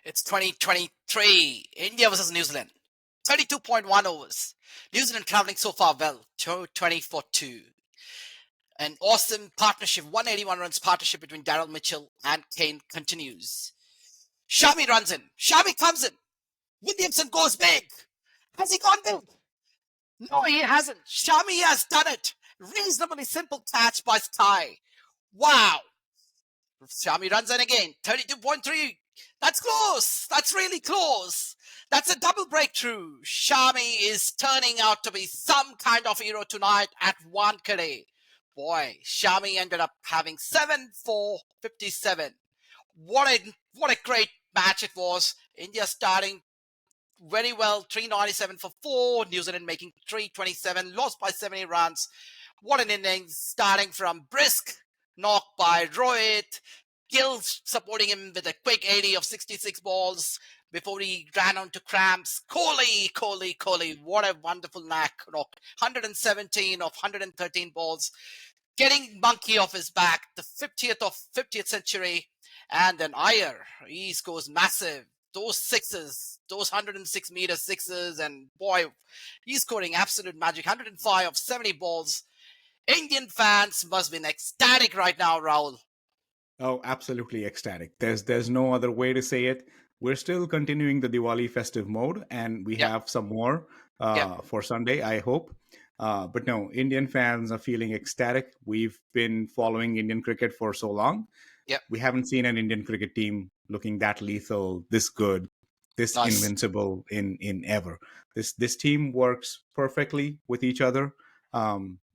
It's 2023. India versus New Zealand. 32.1 overs. New Zealand traveling so far well. 24-2. An awesome partnership, 181 runs partnership between Daryl Mitchell and Kane continues. Shami runs in. Shami comes in. Williamson goes big. Has he gone big? No, he hasn't. Shami has done it. Reasonably simple catch by Sky. Wow. Shami runs in again. 32.3. That's close. That's really close. That's a double breakthrough. Shami is turning out to be some kind of hero tonight at Wankhede. Boy, Shami ended up having 7 for 57. What a great match it was. India starting very well, 397 for 4. New Zealand making 327, lost by 70 runs. What an innings, starting from brisk knock by Rohit. Gill supporting him with a quick 80 of 66 balls before he ran on to cramps. Kohli, what a wonderful knock. 117 of 113 balls. Getting Monkey off his back, the 50th century. And then Iyer, he scores massive. Those sixes, those 106-meter sixes, and boy, he's scoring absolute magic. 105 of 70 balls. Indian fans must be ecstatic right now, Rahul. Oh, absolutely ecstatic. There's no other way to say it. We're still continuing the Diwali festive mode, and we have some more for Sunday, I hope. But no, Indian fans are feeling ecstatic. We've been following Indian cricket for so long. We haven't seen an Indian cricket team looking that lethal, this good, this invincible in ever. This team works perfectly with each other,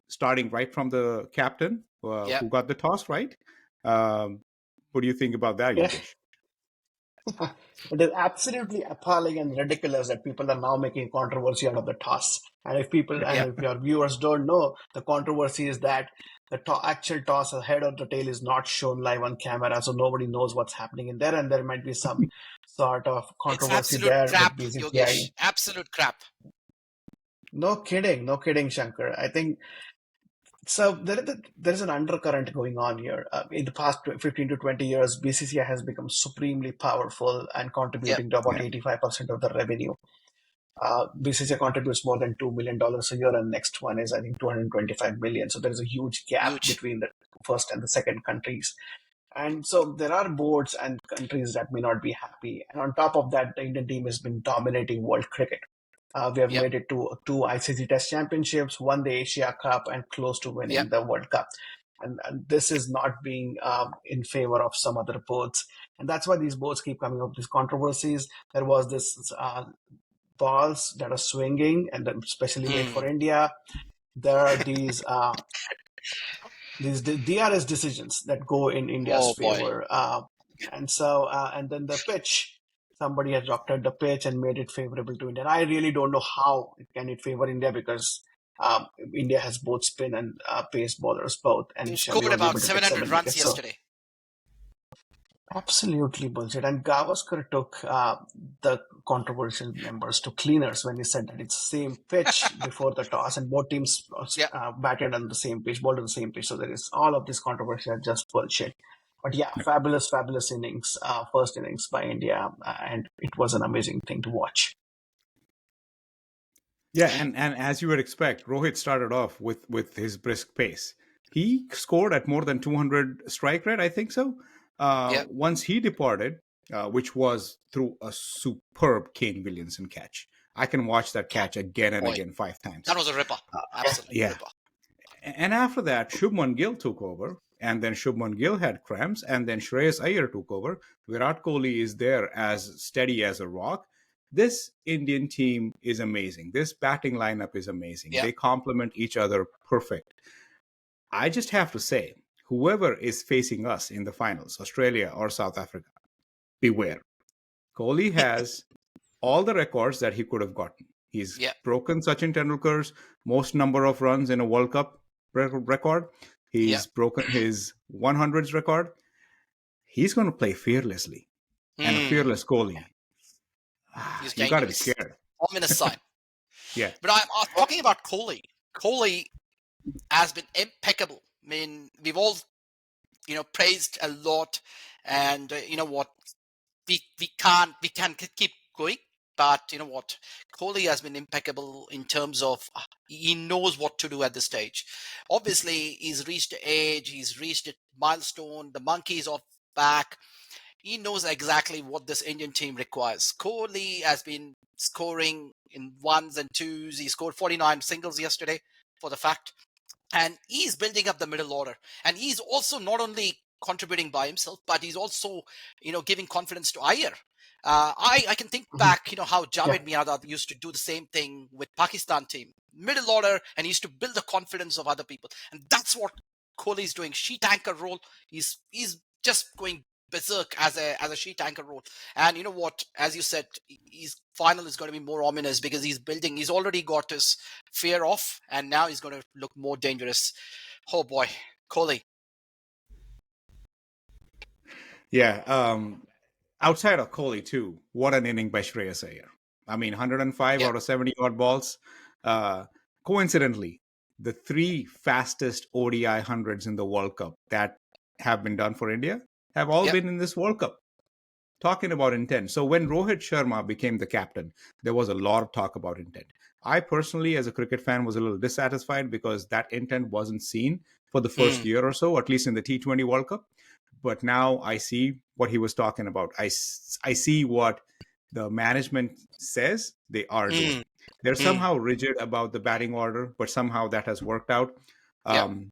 starting right from the captain who got the toss, right? What do you think about that, Yogesh? It is absolutely appalling and ridiculous that people are now making controversy out of the toss. And if your viewers don't know, the controversy is that the actual toss, the head or the tail, is not shown live on camera, so nobody knows what's happening in there, and there might be some sort of controversy there. It's absolute crap, Yogesh. Absolute crap. No kidding, Shankar. I think so. There is an undercurrent going on here. In the past 15 to 20 years, BCCI has become supremely powerful and contributing to about 85% of the revenue. BCCI contributes more than $2 million a year, and next one is, I think, $225 million. So there is a huge gap between the first and the second countries. And so there are boards and countries that may not be happy. And on top of that, the Indian team has been dominating world cricket. We have made it to 2 ICC Test Championships, won the Asia Cup, and close to winning the World Cup. And this is not being in favor of some other boards. And that's why these boards keep coming up with these controversies. There was this balls that are swinging, and especially made for India. There are these DRS decisions that go in India's favor. And then the pitch. Somebody has doctored the pitch and made it favorable to India. And I really don't know how it favor India, because India has both spin and pace bowlers both. And scored about 700 runs yesterday. Absolutely bullshit. And Gavaskar took the controversial members to cleaners when he said that it's the same pitch before the toss, and both teams batted on the same pitch, bowled on the same pitch. So there is all of this controversy are just bullshit. But fabulous innings, first innings by India, and it was an amazing thing to watch. Yeah, and as you would expect, Rohit started off with his brisk pace. He scored at more than 200 strike rate, I think so. Once he departed, which was through a superb Kane Williamson catch. I can watch that catch again and again 5 times. That was a ripper. Absolutely ripper. And after that, Shubman Gill took over. And then Shubman Gill had cramps, and then Shreyas Iyer took over. Virat Kohli is there as steady as a rock. This Indian team is amazing. This batting lineup is amazing. They complement each other perfect. I just have to say, whoever is facing us in the finals, Australia or South Africa, beware. Kohli has all the records that he could have gotten. He's broken Sachin Tendulkar's most number of runs in a World Cup record. He's broken his 100s record. He's going to play fearlessly. And a fearless Kohli. You got to be scared. Ominous sign. But I'm talking about Kohli. Kohli has been impeccable. I mean, we've all, praised a lot. And you know what? we can keep going. But you know what? Kohli has been impeccable in terms of he knows what to do at this stage. Obviously, he's reached the age, he's reached a milestone. The monkey is off back. He knows exactly what this Indian team requires. Kohli has been scoring in ones and twos. He scored 49 singles yesterday, for the fact, and he's building up the middle order, and he's also not only contributing by himself, but he's also giving confidence to Iyer. I can think Mhm. back, how Yeah. Javed Miadad used to do the same thing with Pakistan team, middle order, and he used to build the confidence of other people, and that's what Kohli is doing. Sheet anchor role. He's just going berserk as a sheet anchor role. And you know what? As you said, his final is going to be more ominous because he's building. He's already got his fear off, and now he's going to look more dangerous. Oh boy, Kohli. Yeah. Outside of Kohli, too, what an inning by Shreyas Iyer. I mean, 105 Yep, out of 70 odd balls. Uh, Coincidentally, the three fastest ODI hundreds in the World Cup that have been done for India have all yep. been in this World Cup. Talking about intent. So when Rohit Sharma became the captain, there was a lot of talk about intent. I personally, as a cricket fan, was a little dissatisfied because that intent wasn't seen for the first Mm, year or so, at least in the T20 World Cup. But now I see what he was talking about. I see what the management says they are doing. mm, They're mm. somehow rigid about the batting order, but somehow that has worked out. Yep, Um,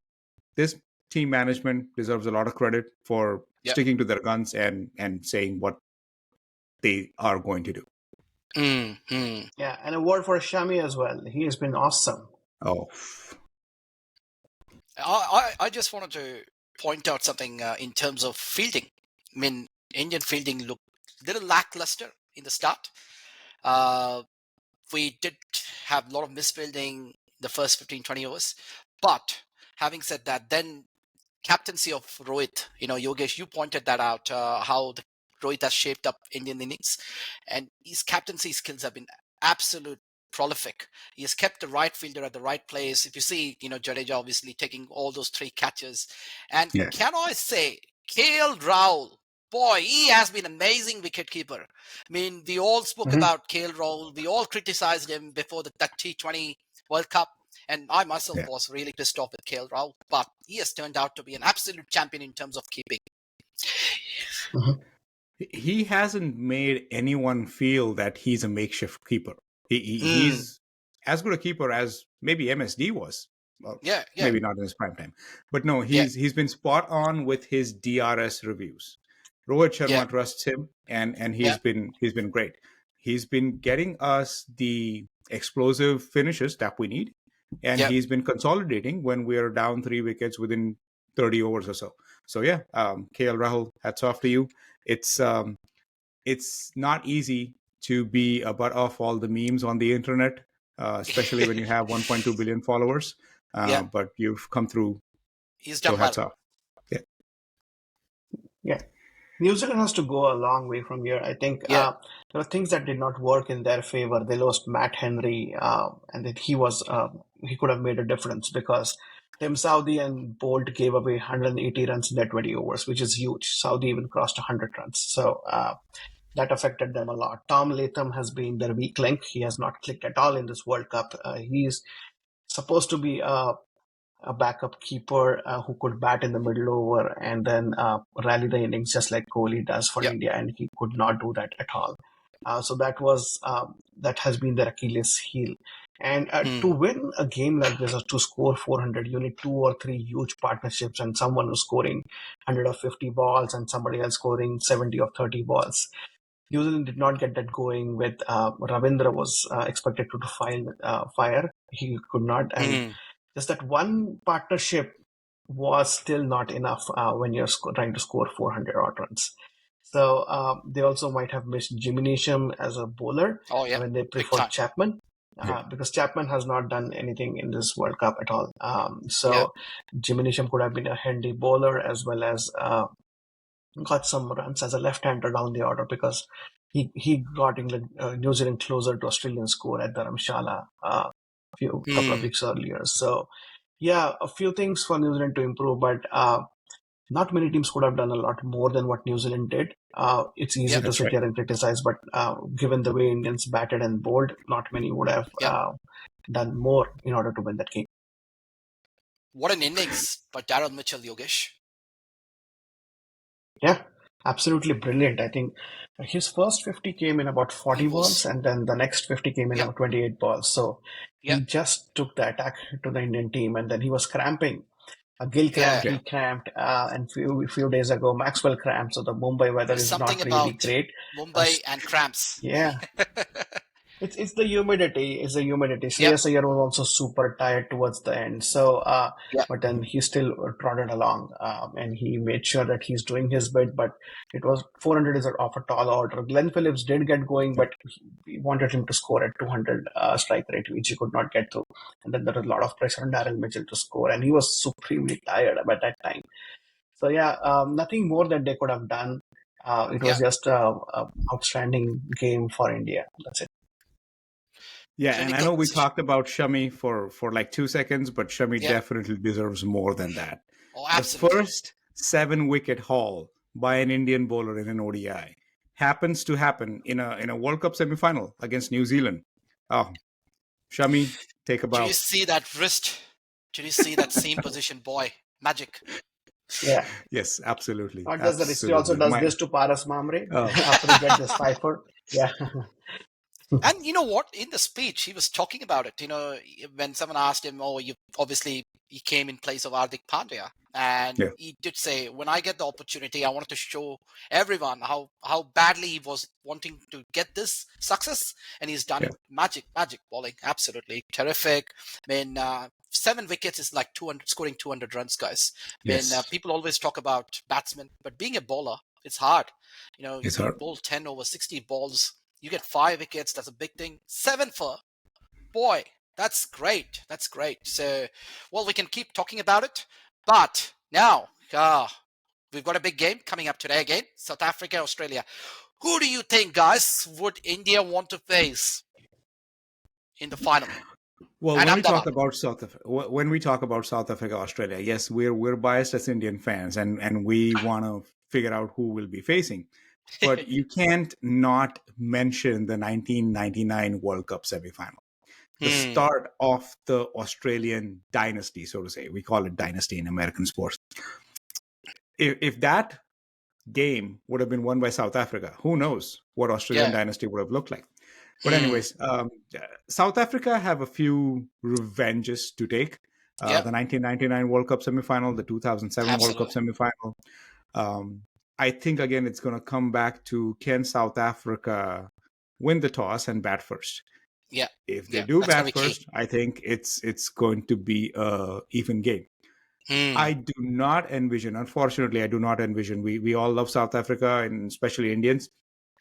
this team management deserves a lot of credit for yep. sticking to their guns and saying what they are going to do. Mm, mm. Yeah, and a word for Shami as well. He has been awesome. Oh, I just wanted to point out something in terms of fielding. I mean, Indian fielding looked a little lackluster in the start. Uh, we did have a lot of misfielding the first 15, 20 overs. But having said that, then captaincy of Rohit, Yogesh, you pointed that out, how Rohit has shaped up Indian innings, and his captaincy skills have been absolute prolific. He has kept the right fielder at the right place. If you see, Jadeja obviously taking all those three catches, and yes. can I say, KL Rahul, boy, he has been amazing wicketkeeper. I mean, we all spoke Mhm. about KL Rahul. We all criticized him before that T20 World Cup. And I myself Yeah. was really pissed off with KL Rahul, but he has turned out to be an absolute champion in terms of keeping. Mhm. He hasn't made anyone feel that he's a makeshift keeper. Mm, He's as good a keeper as maybe MSD was. Well, yeah, yeah, maybe not in his prime time, but no, yeah, he's been spot on with his DRS reviews. Rohit yeah, Sharma trusts him, and yeah, he's been great. He's been getting us the explosive finishes that we need, and yeah. he's been consolidating when we're down 3 wickets within 30 overs or so. So yeah, KL Rahul, hats off to you. It's not easy to be a butt of all the memes on the internet, especially when you have 1.2 billion followers. Yeah, But you've come through, he's so done well. hats off. Yeah, Yeah. New Zealand has to go a long way from here. I think Yeah, there are things that did not work in their favor. They lost Matt Henry, and that he could have made a difference because Tim Southey and Bolt gave away 180 runs in their 20 overs, which is huge. Southey even crossed 100 runs, so that affected them a lot. Tom Latham has been their weak link. He has not clicked at all in this World Cup. He's supposed to be a backup keeper who could bat in the middle over and then rally the innings just like Kohli does for yeah. India, and he could not do that at all. So that has been their Achilles heel. And to Mm, win a game like this, or to score 400, you need two or three huge partnerships, and someone who's scoring 150 balls and somebody else scoring 70 or 30 balls. New Zealand did not get that going with Ravindra was expected to fire. He could not, and mm, just that one partnership was still not enough when you're trying to score 400 odd runs. So they also might have missed Jimmy Neesham as a bowler oh yeah, when they big preferred time. Chapman. yeah. Because Chapman has not done anything in this World Cup at all. Yeah, So Jimmy Neesham could have been a handy bowler as well as got some runs as a left-hander down the order because he got England, New Zealand closer to Australian score at Dharamshala few couple of mm, weeks earlier. So yeah, a few things for New Zealand to improve, but Not many teams could have done a lot more than what New Zealand did. It's easy Yep. to That's sit right. here and criticize, but given the way Indians batted and bowled, not many would have Yep. done more in order to win that game. What an innings by Daryl Mitchell, Yogesh. Yeah, absolutely brilliant. I think his first 50 came in about 40 He balls, was. and then the next 50 came in Yep. about 28 balls. So he Yep. just took the attack to the Indian team, and then he was cramping. Gil Yeah. cramped, he cramped, and few days ago Maxwell cramped. So the Mumbai weather There's is something not really about great. Mumbai and cramps. Yeah, it's the humidity. It's the humidity. Yep. Shreyas Iyer was also super tired towards the end. So, Yep. but then he still trotted along, and he made sure that he's doing his bit. But it was 400 is off a tall order. Glenn Phillips did get going, but he wanted him to score at 200 strike rate, which he could not get to. And then there was a lot of pressure on Darren Mitchell to score, and he was supremely tired at that time. So yeah, nothing more that they could have done. It was Yep. just a outstanding game for India. That's it. Yeah, and I Clinical know we precision. talked about Shami for like 2 seconds, but Shami Yep. definitely deserves more than that. Oh, The absolutely. first 7 wicket haul by an Indian bowler in an ODI happens to happen in a World Cup semifinal against New Zealand. Oh, Shami, take a Did you bow. see that wrist? Did you see that seam position, boy? Magic. Yeah. Yes, absolutely, Not just the wrist, he also absolutely. does this to Paras Mamre Oh, after he gets this 5 4. Yeah. And you know what? In the speech, he was talking about it. When someone asked him, "Oh, he came in place of Hardik Pandya," and yeah, he did say, "When I get the opportunity, I wanted to show everyone how badly he was wanting to get this success, and he's done yeah, it. Magic bowling, absolutely terrific. I mean, 7 wickets is like 200, scoring 200 runs, guys. I mean, yes, people always talk about batsmen, but being a bowler, it's hard. it's You hard. bowl 10 over 60 balls. You get 5 wickets. That's a big thing. 7 for boy. That's great. That's great. So, well, we can keep talking about it, but now, we've got a big game coming up today again. South Africa, Australia. Who do you think, guys, would India want to face in the final? Well, And when we talk Ahmedabad. about South Africa, Australia, yes, we're biased as Indian fans, and we want to figure out who we'll be facing. But you can't not mention the 1999 World Cup semifinal, the Hmm. start of the Australian dynasty, so to say. We call it dynasty in American sports. If that game would have been won by South Africa, who knows what Australian Yeah. dynasty would have looked like. But Hmm. anyways, South Africa have a few revenges to take. Yeah. The 1999 World Cup semifinal, the 2007 World Cup Absolutely. semifinal. Um, I think again it's going to come back to, can South Africa win the toss and bat first? Yeah. If they Yeah. do That's gonna bat be key. first, I think it's going to be a even game. Hmm. I do not envision, unfortunately, I do not envision. We all love South Africa, and especially Indians.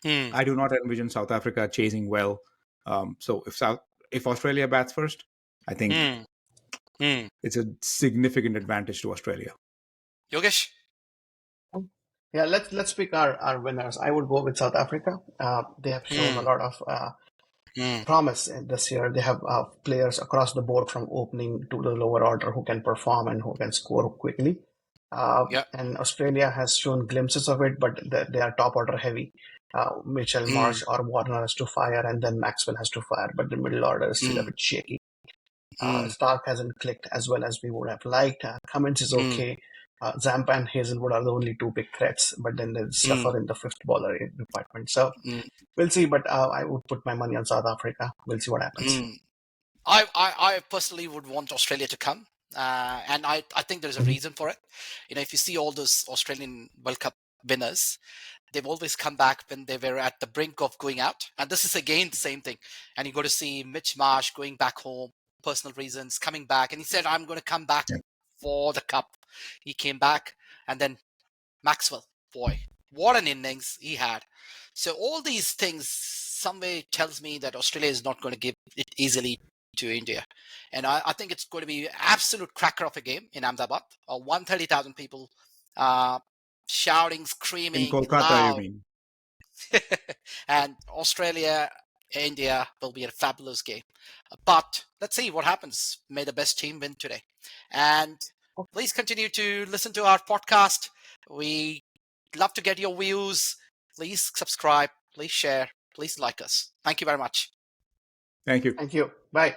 Hmm. I do not envision South Africa chasing well. So if Australia bats first, I think Hmm. Hmm. it's a significant advantage to Australia. Yogesh. Yeah, let's pick our winners. I would go with South Africa. They have shown a Hmm. lot of Hmm. promise this year. They have players across the board from opening to the lower order who can perform and who can score quickly. Yeah. And Australia has shown glimpses of it, but they are top order heavy. Mitchell, Hmm. Marsh, or Warner has to fire, and then Maxwell has to fire, but the middle order is still a Hmm. bit shaky. Hmm. Stark hasn't clicked as well as we would have liked. Cummins is Hmm. okay. Zampa and Hazelwood are the only two big threats, but then they Hmm. suffer in the fifth bowler department. So Hmm. we'll see, but I would put my money on South Africa. We'll see what happens. Hmm. I personally would want Australia to come, and I think there's a reason for it. If you see all those Australian World Cup winners, they've always come back when they were at the brink of going out, and this is again the same thing. And you go to see Mitch Marsh going back home, personal reasons, coming back, and he said, "I'm going to come back Yeah. for the cup." He came back, and then Maxwell, boy, what an innings he had. So all these things, some way tells me that Australia is not going to give it easily to India. And I think it's going to be absolute cracker of a game in Ahmedabad. 130,000 people uh, shouting, In screaming, Kolkata, you loud. mean? And Australia, India will be a fabulous game. But let's see what happens. May the best team win today. And please continue to listen to our podcast. We love to get your views. Please subscribe, please share, please like us. Thank you very much. Thank you. Thank you. Bye.